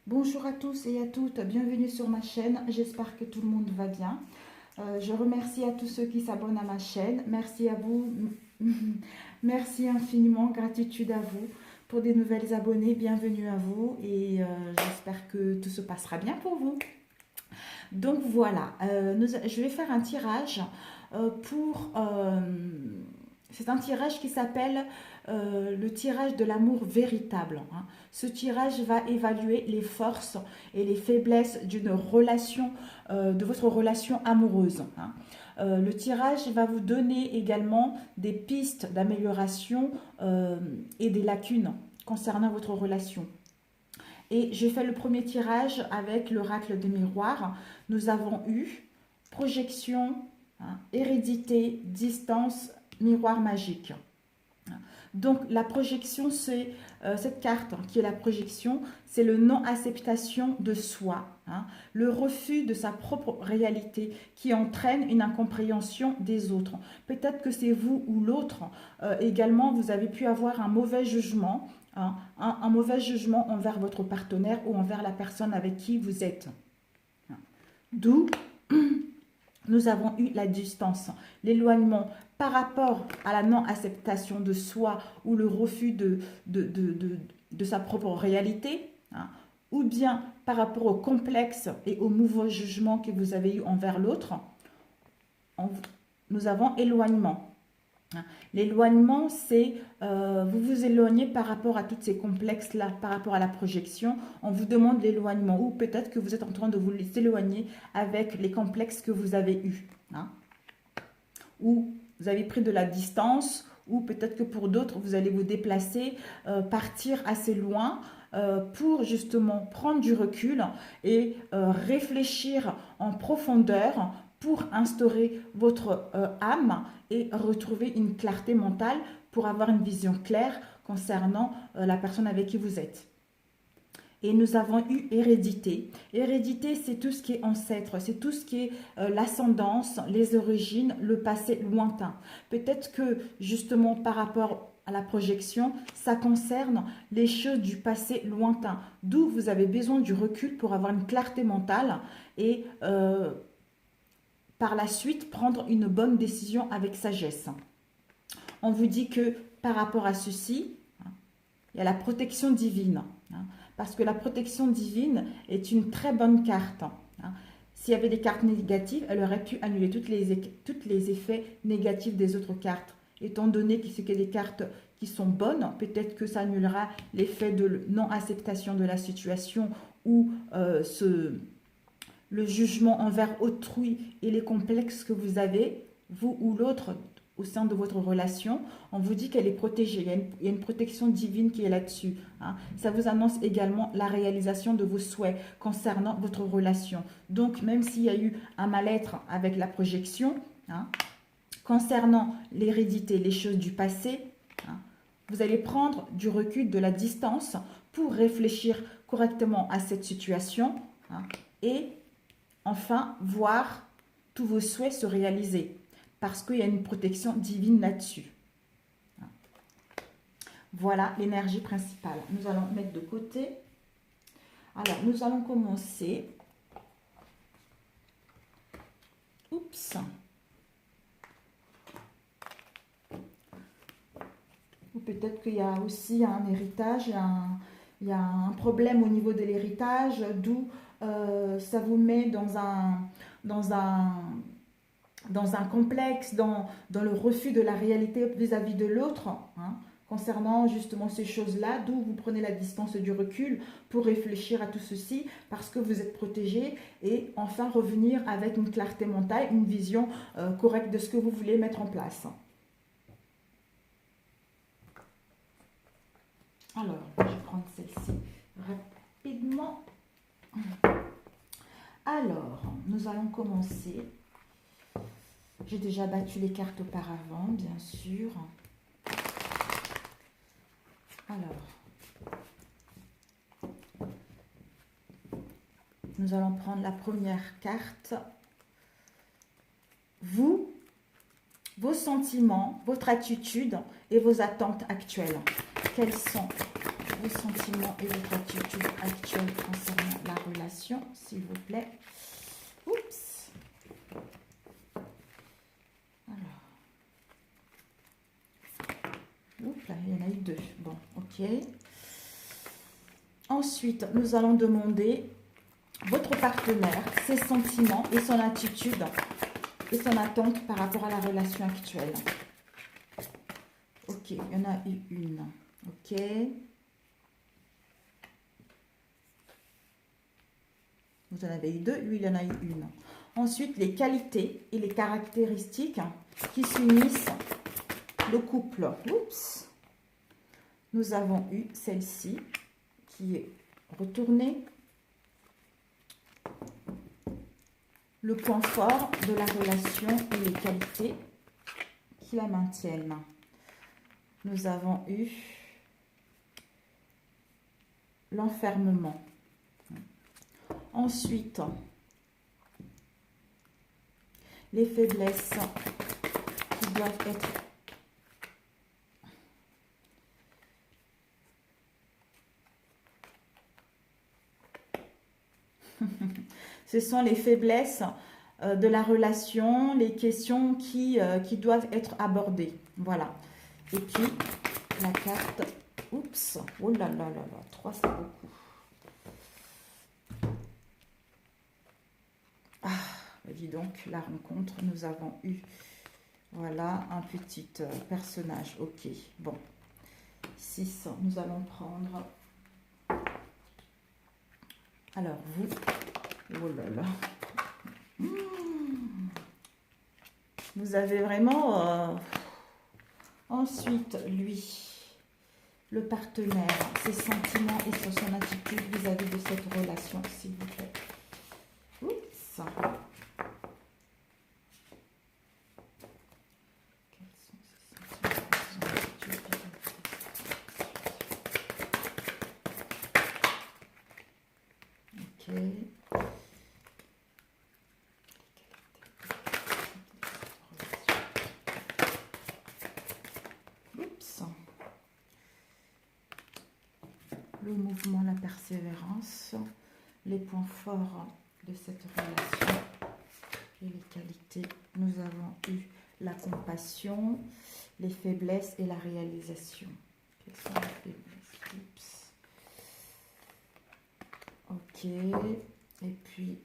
Bonjour à tous et à toutes, bienvenue sur ma chaîne, j'espère que tout le monde va bien. Je remercie à tous ceux qui s'abonnent à ma chaîne, merci à vous, merci infiniment, gratitude à vous. Pour des nouvelles abonnés, bienvenue à vous et j'espère que tout se passera bien pour vous. Donc voilà, je vais faire un tirage c'est un tirage qui s'appelle le tirage de l'amour véritable. Hein. Ce tirage va évaluer les forces et les faiblesses d'une relation, de votre relation amoureuse. Hein. Le tirage va vous donner également des pistes d'amélioration et des lacunes concernant votre relation. Et j'ai fait le premier tirage avec l'oracle de miroir. Nous avons eu projection, hein, hérédité, distance, miroir magique. Donc la projection, c'est cette carte qui est la projection, c'est le non-acceptation de soi, hein, le refus de sa propre réalité qui entraîne une incompréhension des autres. Peut-être que c'est vous ou l'autre, également vous avez pu avoir un mauvais jugement, hein, un mauvais jugement envers votre partenaire ou envers la personne avec qui vous êtes. D'où nous avons eu la distance, l'éloignement par rapport à la non-acceptation de soi ou le refus de sa propre réalité, hein, ou bien par rapport au complexe et au mauvais jugement que vous avez eu envers l'autre, nous avons éloignement. L'éloignement, c'est vous vous éloignez par rapport à tous ces complexes-là, par rapport à la projection. On vous demande l'éloignement ou peut-être que vous êtes en train de vous éloigner avec les complexes que vous avez eus. Hein. Ou vous avez pris de la distance ou peut-être que pour d'autres, vous allez vous déplacer, partir assez loin pour justement prendre du recul et réfléchir en profondeur pour instaurer votre âme et retrouver une clarté mentale pour avoir une vision claire concernant la personne avec qui vous êtes. Et nous avons eu hérédité. Hérédité, c'est tout ce qui est ancêtre, c'est tout ce qui est l'ascendance, les origines, le passé lointain. Peut-être que justement par rapport à la projection, ça concerne les choses du passé lointain. D'où vous avez besoin du recul pour avoir une clarté mentale et par la suite prendre une bonne décision avec sagesse. On vous dit que par rapport à ceci, il y a la protection divine. Parce que la protection divine est une très bonne carte. S'il y avait des cartes négatives, elle aurait pu annuler tous les effets négatifs des autres cartes. Étant donné que c'est que des cartes qui sont bonnes, peut-être que ça annulera l'effet de non-acceptation de la situation ou le jugement envers autrui et les complexes que vous avez, vous ou l'autre, au sein de votre relation. On vous dit qu'elle est protégée. Il y a une protection divine qui est là-dessus. Hein. Ça vous annonce également la réalisation de vos souhaits concernant votre relation. Donc, même s'il y a eu un mal-être avec la projection, hein, concernant l'hérédité, les choses du passé, hein, vous allez prendre du recul, de la distance pour réfléchir correctement à cette situation, hein, et enfin voir tous vos souhaits se réaliser. Parce qu'il y a une protection divine là-dessus. Voilà l'énergie principale. Nous allons mettre de côté. Alors, nous allons commencer. Oups. Ou peut-être qu'il y a aussi un héritage, il y a un problème au niveau de l'héritage, d'où ça vous met dans un complexe, dans le refus de la réalité vis-à-vis de l'autre, hein, concernant justement ces choses-là, d'où vous prenez la distance du recul pour réfléchir à tout ceci, parce que vous êtes protégé, et enfin revenir avec une clarté mentale, une vision correcte de ce que vous voulez mettre en place. Alors, je vais prendre celle-ci rapidement. Alors, nous allons commencer. J'ai déjà battu les cartes auparavant, bien sûr. Alors, nous allons prendre la première carte. Vous, vos sentiments, votre attitude et vos attentes actuelles. Quels sont vos sentiments et votre attitude actuelle concernant relation, s'il vous plaît. Oups. Alors. Oups, là, il y en a eu 2. Bon, ok. Ensuite, nous allons demander votre partenaire, ses sentiments et son attitude et son attente par rapport à la relation actuelle. Ok, il y en a eu une. Ok. Vous en avez eu 2, lui, il en a eu une. Ensuite, les qualités et les caractéristiques qui s'unissent le couple. Oups. Nous avons eu celle-ci qui est retournée. Le point fort de la relation et les qualités qui la maintiennent. Nous avons eu l'enfermement. Ensuite, les faiblesses qui doivent être ce sont les faiblesses de la relation, les questions qui doivent être abordées. Voilà. Et puis, la carte, oups, oh là là là là, 3 c'est beaucoup. Ah, dis donc, la rencontre, nous avons eu, voilà, un petit personnage. Ok, bon. 6, nous allons prendre. Alors, vous, oh là là. Vous avez vraiment... Ensuite, lui, le partenaire, ses sentiments et son attitude vis-à-vis de cette relation, s'il vous plaît. Oups. Quels sont ses sentiments et son attitude vis-à-vis de cette relation? Ok. Le mouvement, la persévérance, les points forts de cette relation et les qualités. Nous avons eu la compassion, les faiblesses et la réalisation. Quelles sont les faiblesses? Oups. Ok. Et puis,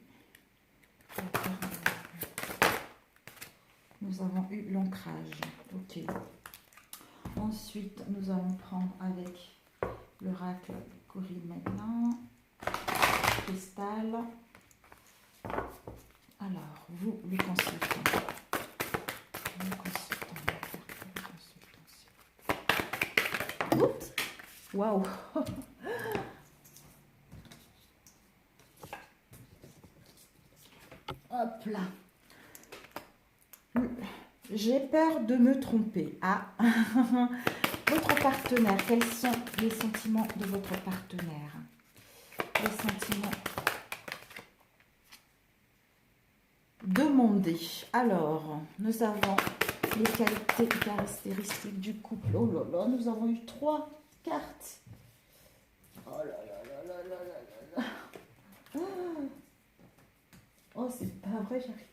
nous avons eu l'ancrage. Ok. Ensuite, nous allons prendre avec l'oracle Corinne maintenant. Cristal. Alors, vous, le consultant. Le consultant. Oups. Waouh. Hop là. J'ai peur de me tromper. Ah. Votre partenaire, quels sont les sentiments de votre partenaire? Les sentiments demandés. Alors, nous avons les qualités et caractéristiques du couple. Oh là là, nous avons eu 3 cartes. Oh là là là là là là là. Oh, c'est pas vrai, j'arrive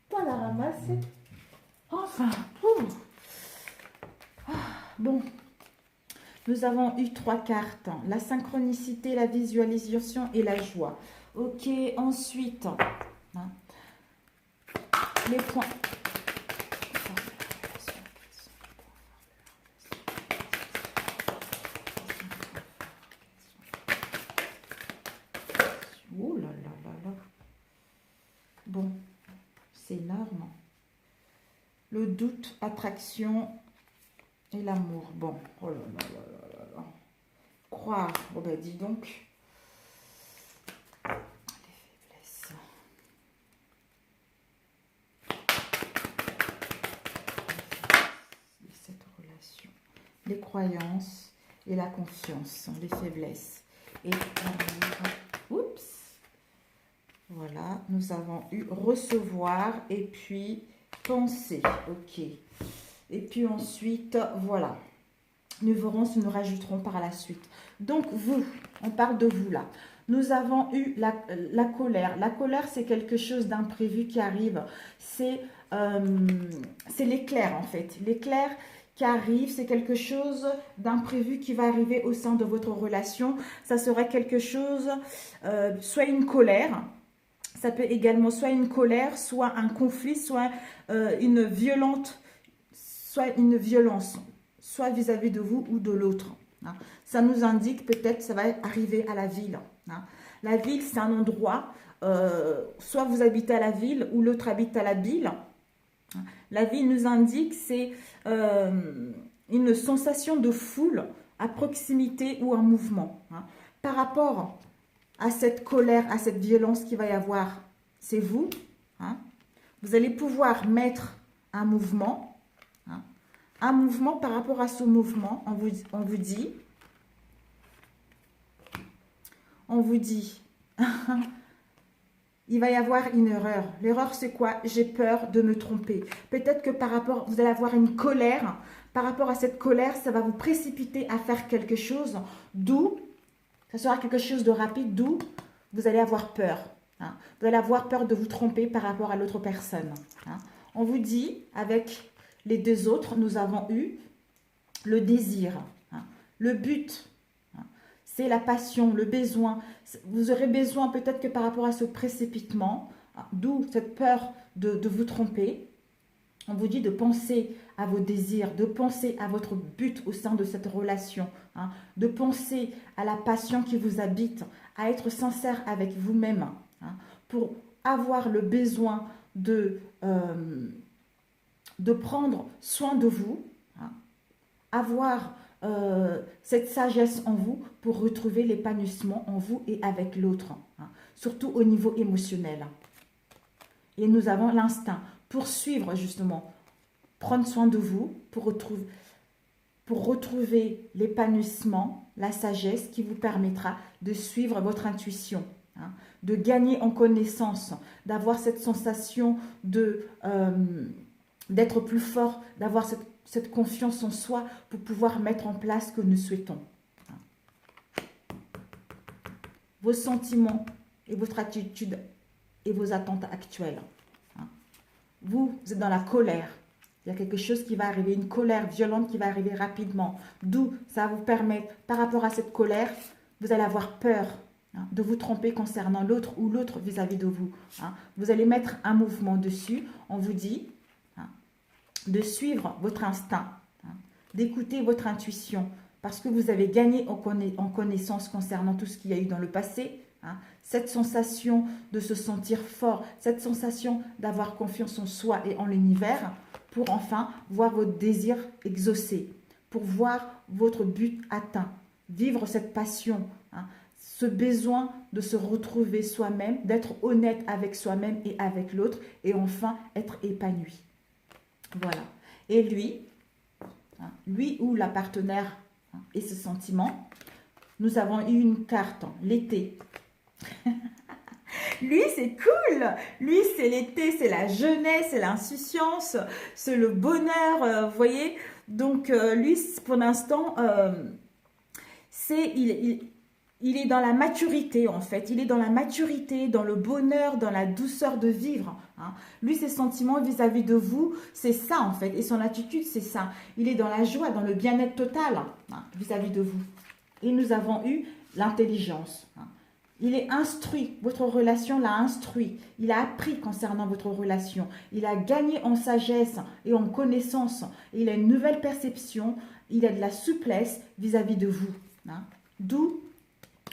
pas à la ramasser. Enfin, bon. Nous avons eu 3 cartes. La synchronicité, la visualisation et la joie. Ok, ensuite, hein, les points. Oh là là là là. Bon, c'est énorme. Le doute, attraction et l'amour. Bon, oh là là là là là là. Croire. Bon ben dis donc. Les faiblesses. De cette relation. Les croyances et la confiance. Les faiblesses. Et l'amour. Oups. Voilà, nous avons eu recevoir et puis penser. Ok. Et puis ensuite, voilà. Nous verrons si nous rajouterons par la suite. Donc, vous, On parle de vous là. Nous avons eu la colère. La colère, c'est quelque chose d'imprévu qui arrive. C'est l'éclair en fait. L'éclair qui arrive, c'est quelque chose d'imprévu qui va arriver au sein de votre relation. Ça serait quelque chose, soit une colère. Ça peut également soit une colère, soit un conflit, soit une violence, soit vis-à-vis de vous ou de l'autre. Hein. Ça nous indique peut-être ça va arriver à la ville. Hein. La ville, c'est un endroit, soit vous habitez à la ville ou l'autre habite à la ville. La ville nous indique c'est une sensation de foule à proximité ou un mouvement. Hein. Par rapport à cette colère, à cette violence qu'il va y avoir, c'est vous. Hein. Vous allez pouvoir mettre un mouvement. Hein. Un mouvement par rapport à ce mouvement, on vous dit, il va y avoir une erreur. L'erreur, c'est quoi? J'ai peur de me tromper. Peut-être que vous allez avoir une colère. Par rapport à cette colère, ça va vous précipiter à faire quelque chose, d'où, ça sera quelque chose de rapide, d'où vous allez avoir peur. Hein. Vous allez avoir peur de vous tromper par rapport à l'autre personne. Hein. On vous dit, avec les deux autres, nous avons eu le désir, hein, le but. C'est la passion, le besoin. Vous aurez besoin peut-être que par rapport à ce précipitement, d'où cette peur de vous tromper, on vous dit de penser à vos désirs, de penser à votre but au sein de cette relation, hein, de penser à la passion qui vous habite, à être sincère avec vous-même, hein, pour avoir le besoin de prendre soin de vous, hein, avoir cette sagesse en vous pour retrouver l'épanouissement en vous et avec l'autre, hein, surtout au niveau émotionnel. Et nous avons l'instinct pour suivre justement, prendre soin de vous, pour retrouver l'épanouissement, la sagesse qui vous permettra de suivre votre intuition, hein, de gagner en connaissance, d'avoir cette sensation d'être plus fort, d'avoir cette confiance en soi pour pouvoir mettre en place ce que nous souhaitons. Vos sentiments et votre attitude et vos attentes actuelles. Vous êtes dans la colère. Il y a quelque chose qui va arriver, une colère violente qui va arriver rapidement. D'où ça va vous permettre, par rapport à cette colère, vous allez avoir peur, hein, de vous tromper concernant l'autre ou l'autre vis-à-vis de vous. Hein. Vous allez mettre un mouvement dessus. On vous dit de suivre votre instinct, hein, d'écouter votre intuition, parce que vous avez gagné en connaissance concernant tout ce qu'il y a eu dans le passé, hein, cette sensation de se sentir fort, cette sensation d'avoir confiance en soi et en l'univers, pour enfin voir votre désir exaucé, pour voir votre but atteint, vivre cette passion, hein, ce besoin de se retrouver soi-même, d'être honnête avec soi-même et avec l'autre, et enfin être épanoui. Voilà. Et lui, hein, lui ou la partenaire, hein, et ce sentiment, nous avons eu une carte, hein, l'été. Lui, c'est cool. Lui, c'est l'été, c'est la jeunesse, c'est l'insouciance, c'est le bonheur, vous voyez. Donc, lui, pour l'instant, il est dans la maturité, en fait. Il est dans la maturité, dans le bonheur, dans la douceur de vivre. Hein. Lui, ses sentiments vis-à-vis de vous, c'est ça, en fait. Et son attitude, c'est ça. Il est dans la joie, dans le bien-être total, hein, vis-à-vis de vous. Et nous avons eu l'intelligence. Hein. Il est instruit. Votre relation l'a instruit. Il a appris concernant votre relation. Il a gagné en sagesse et en connaissance. Il a une nouvelle perception. Il a de la souplesse vis-à-vis de vous. Hein. D'où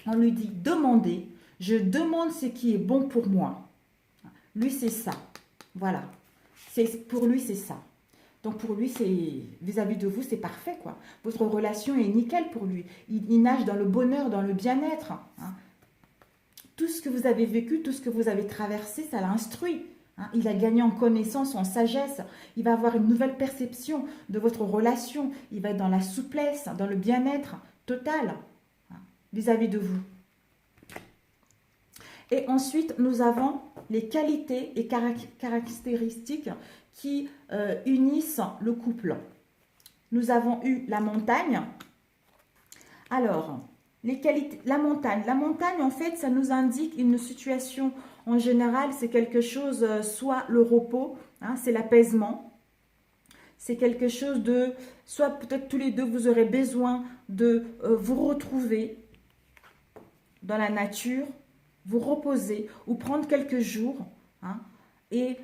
on lui dit, demandez, je demande ce qui est bon pour moi. Lui, c'est ça. Voilà. Pour lui, c'est ça. Donc, pour lui, vis-à-vis de vous, c'est parfait, quoi. Votre relation est nickel pour lui. Il nage dans le bonheur, dans le bien-être. Hein. Tout ce que vous avez vécu, tout ce que vous avez traversé, ça l'a instruit. Hein. Il a gagné en connaissance, en sagesse. Il va avoir une nouvelle perception de votre relation. Il va être dans la souplesse, dans le bien-être total vis-à-vis de vous. Et ensuite, nous avons les qualités et caractéristiques qui unissent le couple. Nous avons eu la montagne. Alors, Les qualités, la montagne. La montagne, en fait, ça nous indique une situation, en général, c'est quelque chose, soit le repos, hein, c'est l'apaisement. C'est quelque chose de, soit peut-être tous les deux, vous aurez besoin de vous retrouver dans la nature, vous reposer ou prendre quelques jours, hein, et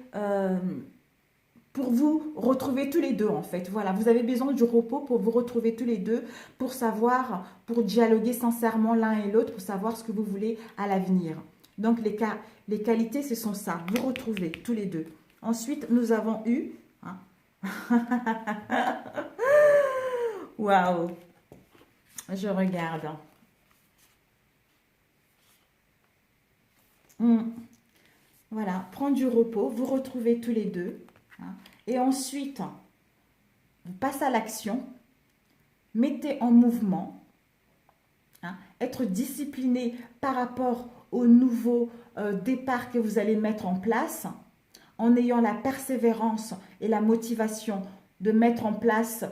pour vous retrouver tous les deux en fait. Voilà, vous avez besoin du repos pour vous retrouver tous les deux, pour savoir, pour dialoguer sincèrement l'un et l'autre, pour savoir ce que vous voulez à l'avenir. Donc les qualités, ce sont ça, vous retrouver tous les deux. Ensuite, nous avons eu... Hein, waouh, je regarde. Voilà, prendre du repos, vous retrouvez tous les deux. Hein, et ensuite, vous passez à l'action, mettez en mouvement, hein, être discipliné par rapport au nouveau départ que vous allez mettre en place, en ayant la persévérance et la motivation de mettre en place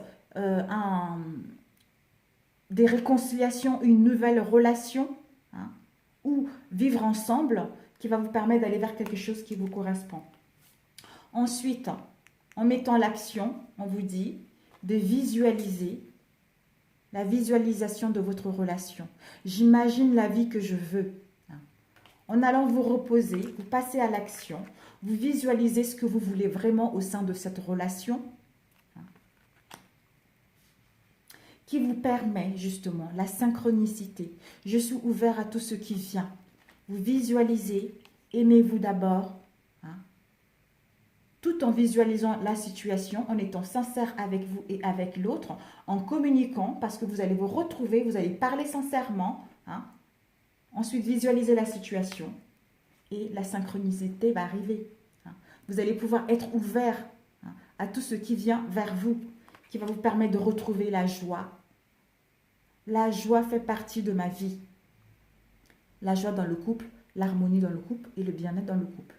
des réconciliations, une nouvelle relation, hein, ou vivre ensemble qui va vous permettre d'aller vers quelque chose qui vous correspond. Ensuite, en mettant l'action, on vous dit de visualiser la visualisation de votre relation. J'imagine la vie que je veux. En allant vous reposer, vous passez à l'action, vous visualisez ce que vous voulez vraiment au sein de cette relation, qui vous permet justement la synchronicité. Je suis ouvert à tout ce qui vient. Vous visualisez, aimez-vous d'abord, hein, tout en visualisant la situation, en étant sincère avec vous et avec l'autre, en communiquant, parce que vous allez vous retrouver, vous allez parler sincèrement. Hein. Ensuite, visualisez la situation et la synchronicité va arriver. Hein. Vous allez pouvoir être ouvert, hein, à tout ce qui vient vers vous, qui va vous permettre de retrouver la joie. La joie fait partie de ma vie. La joie dans le couple, l'harmonie dans le couple et le bien-être dans le couple.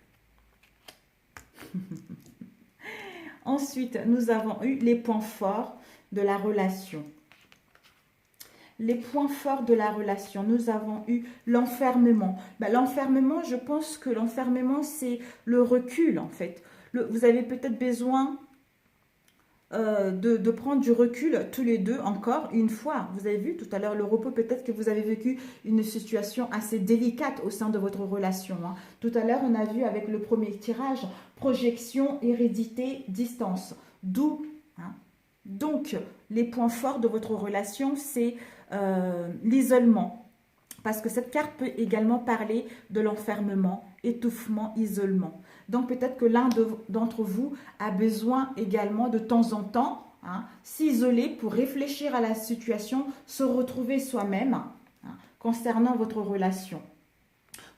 Ensuite, nous avons eu les points forts de la relation. Les points forts de la relation, nous avons eu l'enfermement. L'enfermement, je pense que l'enfermement, c'est le recul en fait. Vous avez peut-être besoin de prendre du recul tous les deux encore une fois. Vous avez vu tout à l'heure le repos, peut-être que vous avez vécu une situation assez délicate au sein de votre relation. Hein. Tout à l'heure, on a vu avec le premier tirage, projection, hérédité, distance. D'où, hein. Donc, les points forts de votre relation, c'est l'isolement. Parce que cette carte peut également parler de l'enfermement, étouffement, isolement. Donc peut-être que l'un d'entre vous a besoin également de temps en temps, hein, s'isoler pour réfléchir à la situation, se retrouver soi-même, hein, concernant votre relation,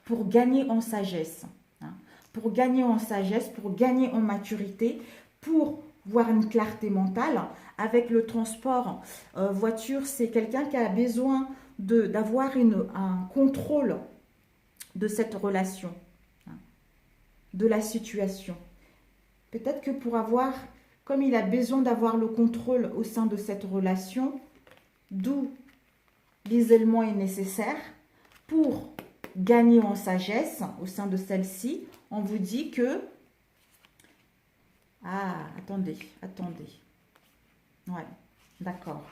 pour gagner en sagesse, hein, pour gagner en sagesse, pour gagner en maturité, pour voir une clarté mentale. Avec le transport voiture, c'est quelqu'un qui a besoin d'avoir un contrôle de cette relation, hein, de la situation. Peut-être que pour avoir, comme il a besoin d'avoir le contrôle au sein de cette relation, d'où l'isolement est nécessaire, pour gagner en sagesse au sein de celle-ci, on vous dit que... Ah, attendez. Ouais, d'accord.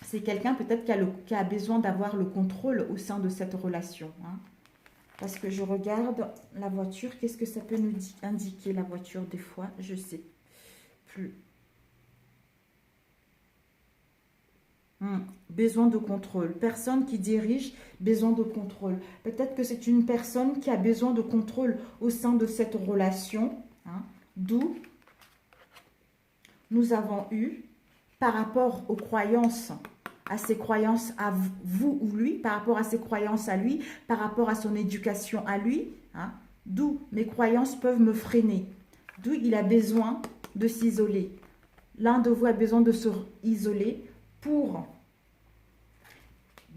C'est quelqu'un peut-être qui a besoin d'avoir le contrôle au sein de cette relation. Hein. Parce que je regarde la voiture, qu'est-ce que ça peut nous indiquer la voiture des fois? Je ne sais plus. Besoin de contrôle. Personne qui dirige, besoin de contrôle. Peut-être que c'est une personne qui a besoin de contrôle au sein de cette relation. Hein, d'où nous avons eu, par rapport aux croyances, à ses croyances à vous ou lui, par rapport à ses croyances à lui, par rapport à son éducation à lui, hein, d'où mes croyances peuvent me freiner. D'où il a besoin de s'isoler. L'un de vous a besoin de se isoler pour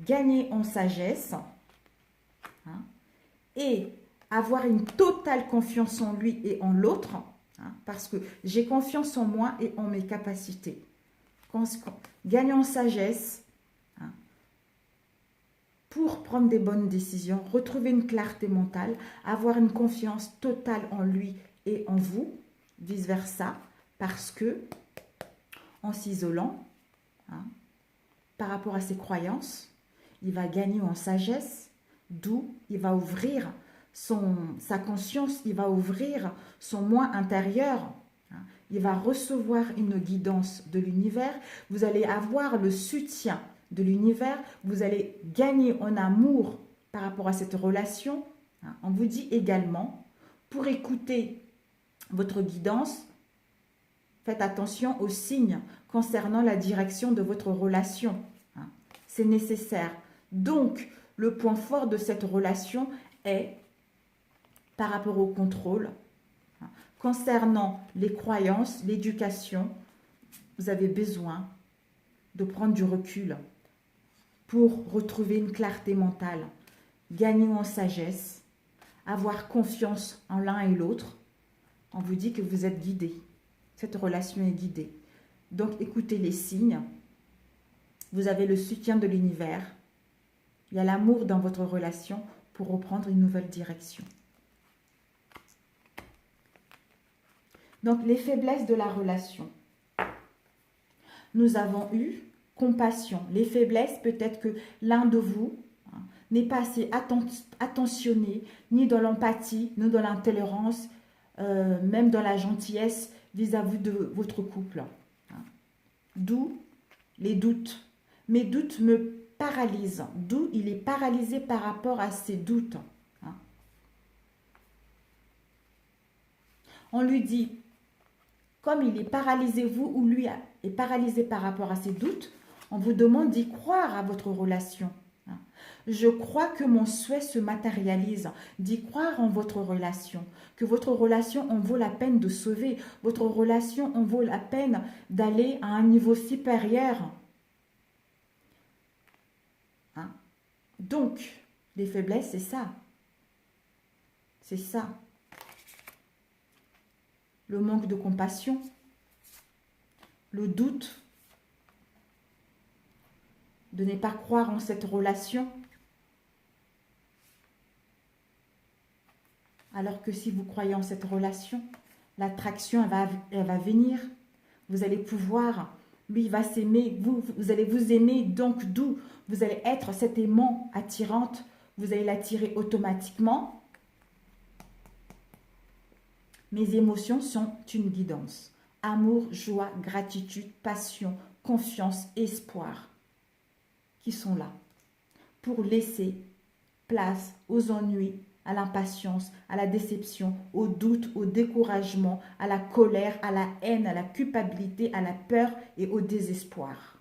gagner en sagesse, hein, et avoir une totale confiance en lui et en l'autre, hein, parce que j'ai confiance en moi et en mes capacités. gagner en sagesse, hein, pour prendre des bonnes décisions, retrouver une clarté mentale, avoir une confiance totale en lui et en vous, vice-versa, parce que en s'isolant, hein, par rapport à ses croyances, il va gagner en sagesse, d'où il va ouvrir sa conscience, il va ouvrir son moi intérieur, hein. Il va recevoir une guidance de l'univers, vous allez avoir le soutien de l'univers, vous allez gagner en amour par rapport à cette relation, hein. On vous dit également, pour écouter votre guidance, faites attention aux signes concernant la direction de votre relation, hein. C'est nécessaire. Donc, le point fort de cette relation est par rapport au contrôle. Concernant les croyances, l'éducation, vous avez besoin de prendre du recul pour retrouver une clarté mentale, gagner en sagesse, avoir confiance en l'un et l'autre. On vous dit que vous êtes guidé. Cette relation est guidée. Donc, écoutez les signes. Vous avez le soutien de l'univers. Il y a l'amour dans votre relation pour reprendre une nouvelle direction. Donc, les faiblesses de la relation. Nous avons eu compassion. Les faiblesses, peut-être que l'un de vous, hein, n'est pas assez attentionné, ni dans l'empathie, ni dans l'intolérance, même dans la gentillesse vis-à-vis de votre couple. Hein. D'où les doutes. Mes doutes me paralysent. D'où il est paralysé par rapport à ses doutes. Hein. On lui dit, comme il est paralysé, vous ou lui est paralysé par rapport à ses doutes, on vous demande d'y croire à votre relation. Je crois que mon souhait se matérialise, d'y croire en votre relation, que votre relation en vaut la peine de sauver, votre relation en vaut la peine d'aller à un niveau supérieur. Hein? Donc, les faiblesses, c'est ça. C'est ça. Le manque de compassion, le doute, de ne pas croire en cette relation, alors que si vous croyez en cette relation, l'attraction, elle va venir. Vous allez pouvoir, lui, il va s'aimer, vous allez vous aimer, donc d'où vous allez être cet aimant attirante, vous allez l'attirer automatiquement. Mes émotions sont une guidance. Amour, joie, gratitude, passion, confiance, espoir, qui sont là pour laisser place aux ennuis, à l'impatience, à la déception, au doute, au découragement, à la colère, à la haine, à la culpabilité, à la peur et au désespoir.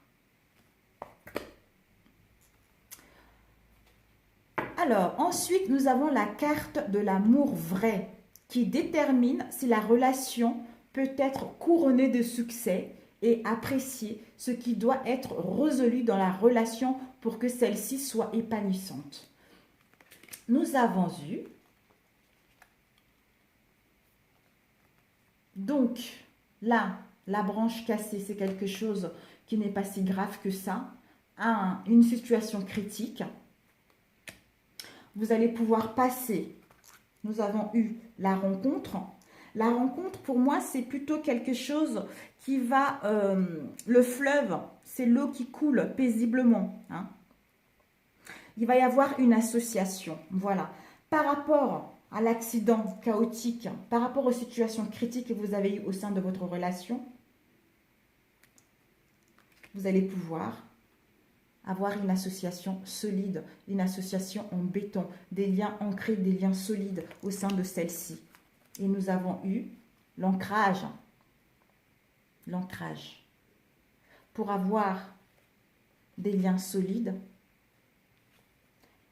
Alors, ensuite, nous avons la carte de l'amour vrai qui détermine si la relation peut être couronnée de succès et apprécier ce qui doit être résolu dans la relation pour que celle-ci soit épanouissante. Nous avons eu donc là, la branche cassée, c'est quelque chose qui n'est pas si grave que ça, une situation critique. Vous allez pouvoir passer. Nous avons eu la rencontre. La rencontre, pour moi, c'est plutôt quelque chose qui va... le fleuve, c'est l'eau qui coule paisiblement. Hein. Il va y avoir une association. Voilà. Par rapport à l'accident chaotique, par rapport aux situations critiques que vous avez eues au sein de votre relation, vous allez pouvoir avoir une association solide, une association en béton, des liens ancrés, des liens solides au sein de celle-ci. Et nous avons eu l'ancrage. L'ancrage. Pour avoir des liens solides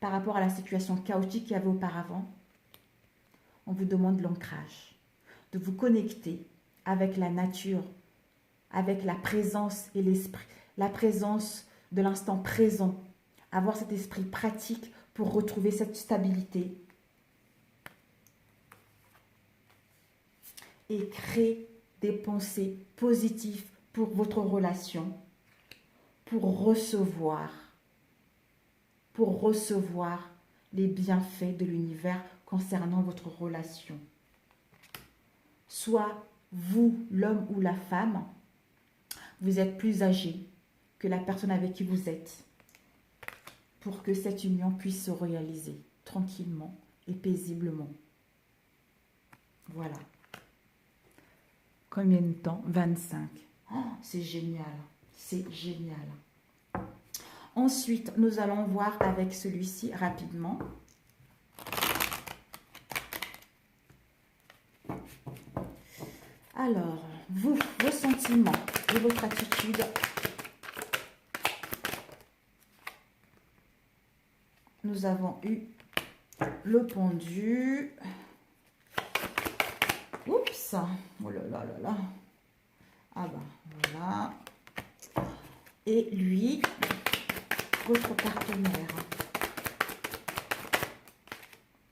par rapport à la situation chaotique qu'il y avait auparavant, on vous demande l'ancrage. De vous connecter avec la nature, avec la présence et l'esprit, la présence de l'instant présent, avoir cet esprit pratique pour retrouver cette stabilité et créer des pensées positives pour votre relation pour recevoir les bienfaits de l'univers concernant votre relation. Soit vous, l'homme ou la femme, vous êtes plus âgé que la personne avec qui vous êtes pour que cette union puisse se réaliser tranquillement et paisiblement. Voilà. Combien de temps? 25. Oh, c'est génial. C'est génial. Ensuite, nous allons voir avec celui-ci rapidement. Alors, vous, vos sentiments et votre attitude. Nous avons eu le pendu. Oups. Oh là là là là. Ah ben, voilà. Et lui, votre partenaire.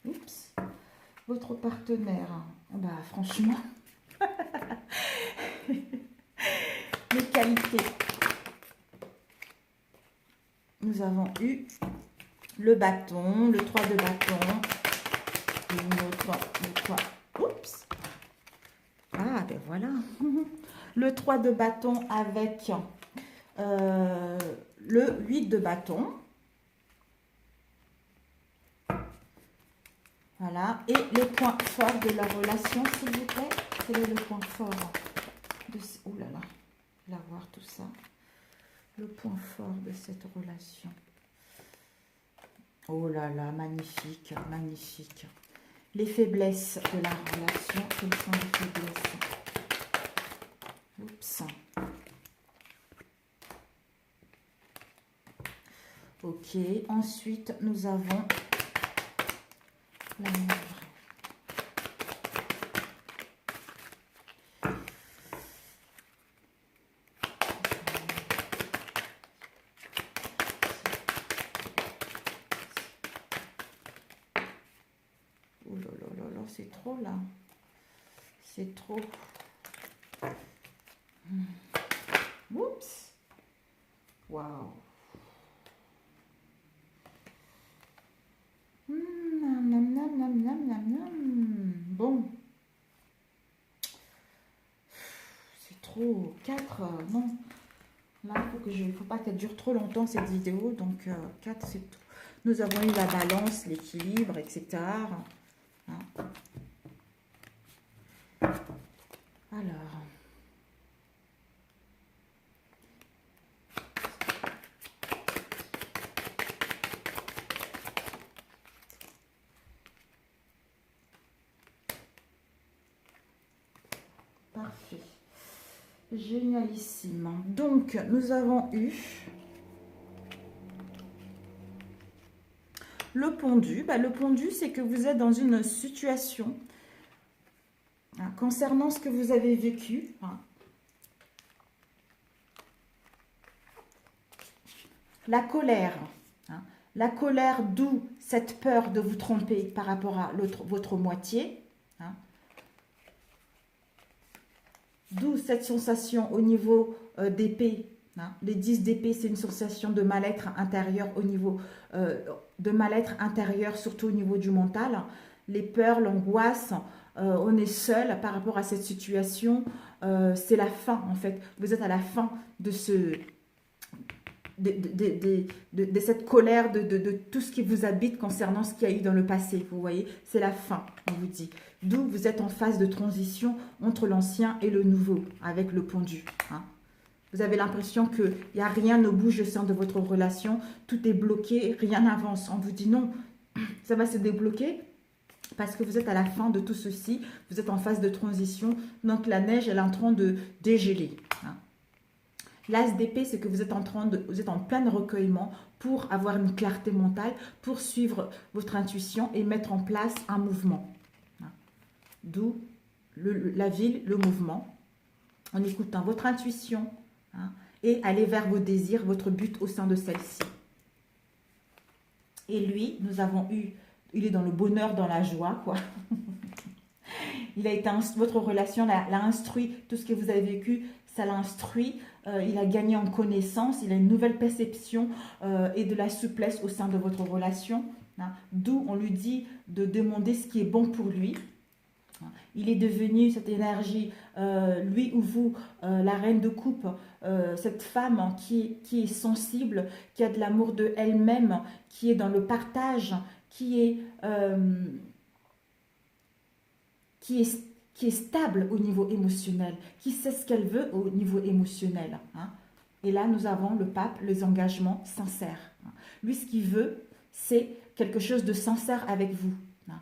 Oups. Votre partenaire. Bah franchement. Les qualités. Nous avons eu le bâton, le 3 de bâton. Le 3. Oups. Ah ben voilà. Le 3 de bâton avec le 8 de bâton. Voilà. Et le point fort de la relation, s'il vous plaît. Quel est le point fort de... Oh là là. Je vais voir tout ça. Le point fort de cette relation. Oh là là, magnifique, magnifique. Les faiblesses de la relation. Quelles sont les faiblesses? Oups. Ok, ensuite nous avons la manœuvre. Oh là là là là, c'est trop là. C'est trop. Oups. Waouh. Bon. C'est trop. 4, non. Là, il faut pas qu'elle dure trop longtemps cette vidéo. Donc, 4, c'est tout. Nous avons eu la balance, l'équilibre, etc. Hein. Alors. Parfait. Génialissime. Donc, nous avons eu le pendu. Le pendu, c'est que vous êtes dans une situation concernant ce que vous avez vécu. La colère. La colère, d'où cette peur de vous tromper par rapport à votre moitié. D'où cette sensation au niveau d'épée. Les 10 d'épée, c'est une sensation de mal-être intérieur au niveau de mal-être intérieur, surtout au niveau du mental. Les peurs, l'angoisse, on est seul par rapport à cette situation. C'est la fin, en fait. Vous êtes à la fin de cette colère, de tout ce qui vous habite concernant ce qu'il y a eu dans le passé. Vous voyez, c'est la fin, on vous dit. D'où vous êtes en phase de transition entre l'ancien et le nouveau, avec le pendu. Vous avez l'impression qu'il n'y a rien ne bouge au sein de votre relation, tout est bloqué, rien n'avance. On vous dit non, ça va se débloquer parce que vous êtes à la fin de tout ceci, vous êtes en phase de transition, donc la neige elle est en train de dégeler. L'as d'épée, c'est que vous êtes en plein recueillement pour avoir une clarté mentale, pour suivre votre intuition et mettre en place un mouvement. D'où la ville, le mouvement, en écoutant votre intuition et aller vers vos désirs, votre but au sein de celle-ci. Et lui, nous avons eu, il est dans le bonheur, dans la joie, quoi. Il a été, votre relation l'a instruit, tout ce que vous avez vécu, ça l'instruit, il a gagné en connaissance, il a une nouvelle perception et de la souplesse au sein de votre relation. Hein. D'où on lui dit de demander ce qui est bon pour lui. Il est devenu cette énergie, lui ou vous, la reine de coupe, cette femme qui est sensible, qui a de l'amour de elle-même, qui est dans le partage, qui est stable au niveau émotionnel, qui sait ce qu'elle veut au niveau émotionnel. Hein. Et là, nous avons le pape, les engagements sincères. Hein. Lui, ce qu'il veut, c'est quelque chose de sincère avec vous. Hein.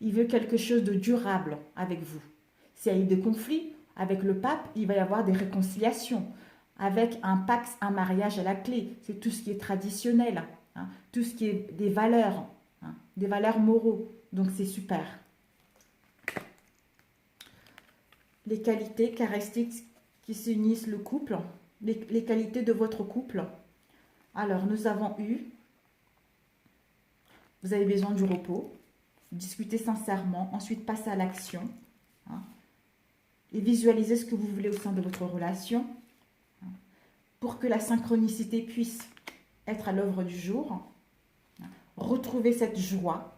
Il veut quelque chose de durable avec vous. S'il y a eu des conflits avec le pape, il va y avoir des réconciliations. Avec un pax, un mariage à la clé. C'est tout ce qui est traditionnel. Hein. Tout ce qui est des valeurs. Hein. Des valeurs moraux. Donc, c'est super. Les qualités, caractéristiques qui s'unissent le couple, les qualités de votre couple. Alors, nous avons eu, vous avez besoin du repos, discuter sincèrement, ensuite passer à l'action, hein, et visualiser ce que vous voulez au sein de votre relation, hein, pour que la synchronicité puisse être à l'œuvre du jour, hein, retrouver cette joie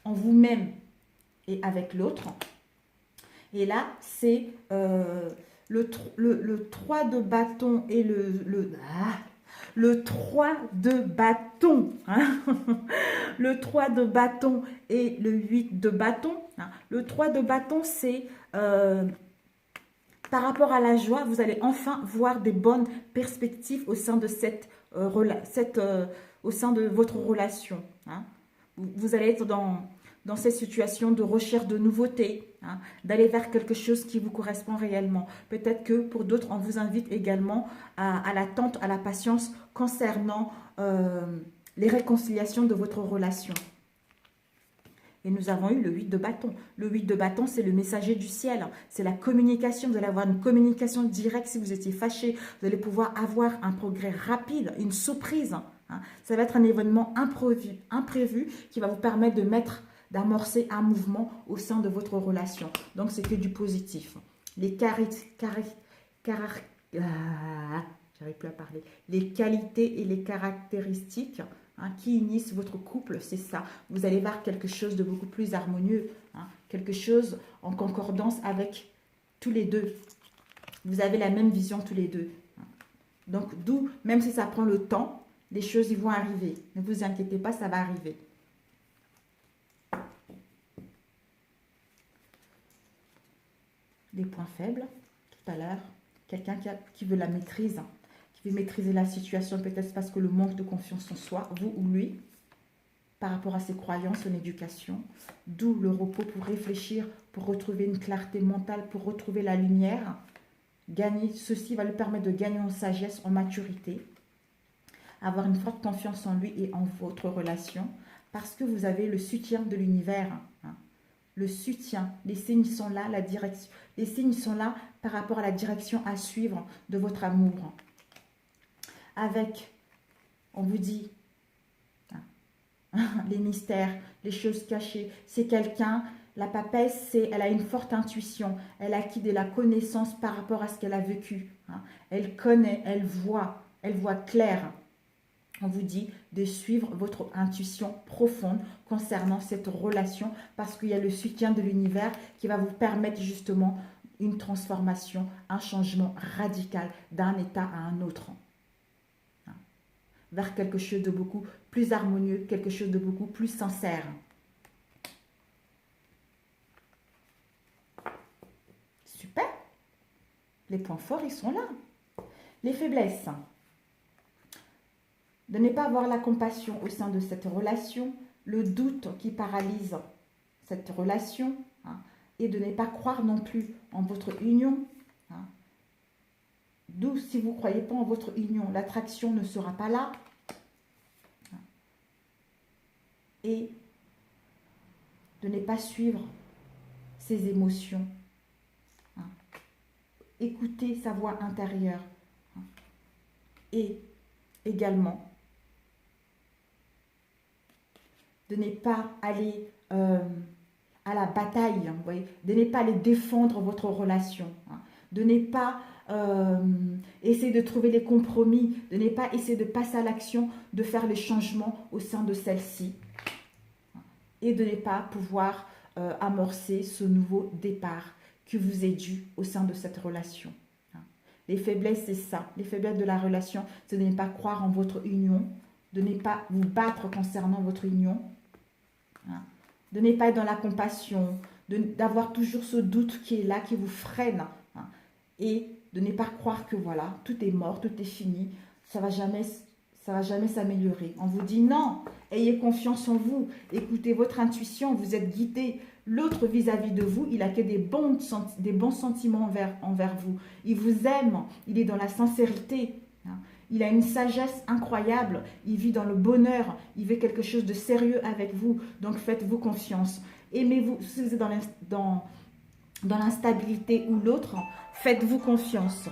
en vous-même et avec l'autre. Et là, c'est le 3 de bâton et le 3 de bâton. Hein. Le 3 de bâton et le 8 de bâton. Hein. Le 3 de bâton, c'est par rapport à la joie, vous allez enfin voir des bonnes perspectives au sein de au sein de votre relation. Hein. Vous allez être dans ces situations de recherche de nouveautés, hein, d'aller vers quelque chose qui vous correspond réellement. Peut-être que pour d'autres, on vous invite également à l'attente, à la patience concernant les réconciliations de votre relation. Et nous avons eu le 8 de bâton. Le 8 de bâton, c'est le messager du ciel. C'est la communication. Vous allez avoir une communication directe si vous étiez fâché. Vous allez pouvoir avoir un progrès rapide, une surprise. Hein. Ça va être un événement imprévu qui va vous permettre d'amorcer un mouvement au sein de votre relation. Donc, c'est que du positif. J'arrive plus à parler. Les qualités et les caractéristiques, hein, qui unissent votre couple, c'est ça. Vous allez voir quelque chose de beaucoup plus harmonieux, hein, quelque chose en concordance avec tous les deux. Vous avez la même vision tous les deux. Hein. Donc, d'où, même si ça prend le temps, les choses y vont arriver. Ne vous inquiétez pas, ça va arriver. Les points faibles, tout à l'heure, quelqu'un qui veut la maîtrise, qui veut maîtriser la situation, peut-être parce que le manque de confiance en soi, vous ou lui, par rapport à ses croyances, son éducation, d'où le repos pour réfléchir, pour retrouver une clarté mentale, pour retrouver la lumière. Ceci va lui permettre de gagner en sagesse, en maturité, avoir une forte confiance en lui et en votre relation, parce que vous avez le soutien de l'univers, hein. Le soutien, les signes sont là, la direction. Les signes sont là par rapport à la direction à suivre de votre amour. Avec, on vous dit, les mystères, les choses cachées. C'est quelqu'un, la papesse, elle a une forte intuition. Elle a acquis de la connaissance par rapport à ce qu'elle a vécu. Elle connaît, elle voit clair. On vous dit de suivre votre intuition profonde concernant cette relation parce qu'il y a le soutien de l'univers qui va vous permettre justement une transformation, un changement radical d'un état à un autre. Vers quelque chose de beaucoup plus harmonieux, quelque chose de beaucoup plus sincère. Super. Les points forts, ils sont là. Les faiblesses. De ne pas avoir la compassion au sein de cette relation, le doute qui paralyse cette relation, hein, et de ne pas croire non plus en votre union. Hein. D'où, si vous ne croyez pas en votre union, l'attraction ne sera pas là. Hein. Et de ne pas suivre ses émotions. Hein. Écouter sa voix intérieure. Hein. Et également, de ne pas aller à la bataille, vous voyez, de ne pas aller défendre votre relation, hein, de ne pas essayer de trouver les compromis, de ne pas essayer de passer à l'action, de faire les changements au sein de celle-ci et de ne pas pouvoir amorcer ce nouveau départ qui vous est dû au sein de cette relation. Les faiblesses, c'est ça. Les faiblesses de la relation, c'est de ne pas croire en votre union, de ne pas vous battre concernant votre union, de ne pas être dans la compassion, d'avoir toujours ce doute qui est là, qui vous freine, et de ne pas croire que voilà, tout est mort, tout est fini, ça va jamais s'améliorer. On vous dit non, ayez confiance en vous, écoutez votre intuition, vous êtes guidé. L'autre vis-à-vis de vous, il a que des bons sentiments envers vous. Il vous aime, il est dans la sincérité. Il a une sagesse incroyable, il vit dans le bonheur, il veut quelque chose de sérieux avec vous. Donc faites-vous confiance. Aimez-vous, si vous êtes dans l'instabilité ou l'autre, faites-vous confiance.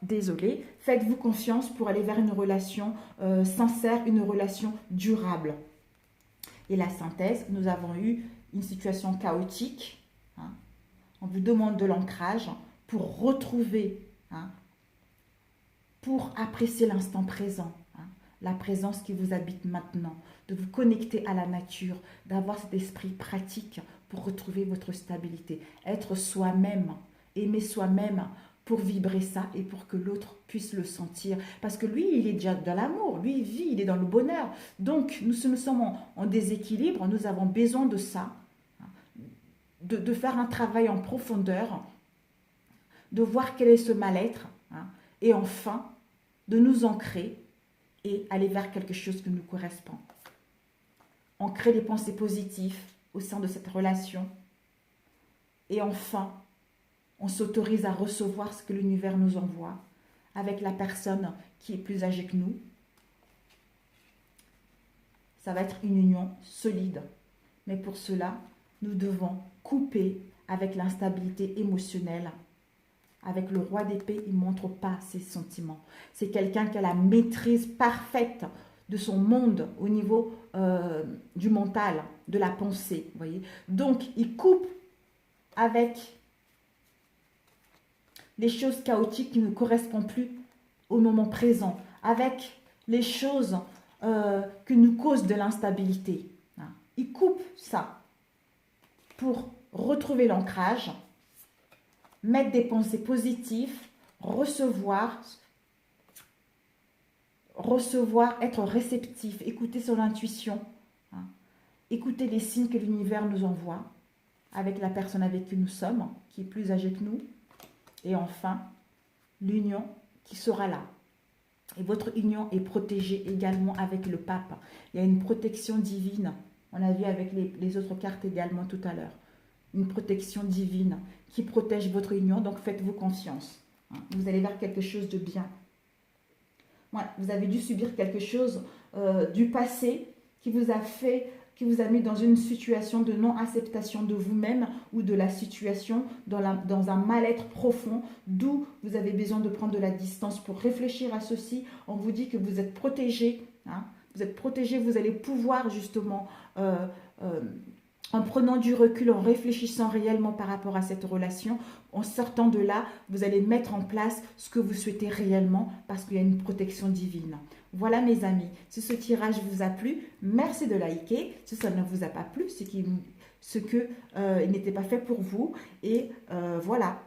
Désolée, faites-vous confiance pour aller vers une relation sincère, une relation durable. Et la synthèse, nous avons eu une situation chaotique. On vous demande de l'ancrage pour retrouver, pour apprécier l'instant présent, la présence qui vous habite maintenant, de vous connecter à la nature, d'avoir cet esprit pratique pour retrouver votre stabilité. Être soi-même, aimer soi-même pour vibrer ça et pour que l'autre puisse le sentir. Parce que lui, il est déjà dans l'amour, lui, il vit, il est dans le bonheur. Donc, nous sommes en déséquilibre, nous avons besoin de ça, de faire un travail en profondeur, de voir quel est ce mal-être, et enfin, de nous ancrer et aller vers quelque chose qui nous correspond. Ancrer des pensées positives au sein de cette relation. Et enfin, on s'autorise à recevoir ce que l'univers nous envoie avec la personne qui est plus âgée que nous. Ça va être une union solide. Mais pour cela, nous devons couper avec l'instabilité émotionnelle. Avec le roi d'épée, il ne montre pas ses sentiments. C'est quelqu'un qui a la maîtrise parfaite de son monde au niveau du mental, de la pensée. Vous voyez. Donc, il coupe avec les choses chaotiques qui ne correspondent plus au moment présent, avec les choses qui nous causent de l'instabilité. Il coupe ça pour retrouver l'ancrage, mettre des pensées positives, recevoir, être réceptif, écouter son intuition, écouter les signes que l'univers nous envoie avec la personne avec qui nous sommes, qui est plus âgée que nous, et enfin, l'union qui sera là. Et votre union est protégée également avec le pape. Il y a une protection divine, on a vu avec les autres cartes également tout à l'heure, une protection divine qui protège votre union, donc faites-vous confiance. Vous allez vers quelque chose de bien. Ouais, vous avez dû subir quelque chose du passé qui vous a mis dans une situation de non-acceptation de vous-même ou de la situation dans un mal-être profond, d'où vous avez besoin de prendre de la distance pour réfléchir à ceci. On vous dit que vous êtes protégé, vous êtes protégé, vous allez pouvoir justement en prenant du recul, en réfléchissant réellement par rapport à cette relation, en sortant de là, vous allez mettre en place ce que vous souhaitez réellement parce qu'il y a une protection divine. Voilà mes amis, si ce tirage vous a plu, merci de liker. Si ça ne vous a pas plu, c'est que il n'était pas fait pour vous. Et voilà.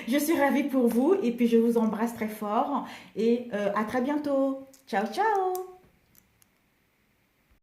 Je suis ravie pour vous et puis je vous embrasse très fort et à très bientôt. Ciao, ciao!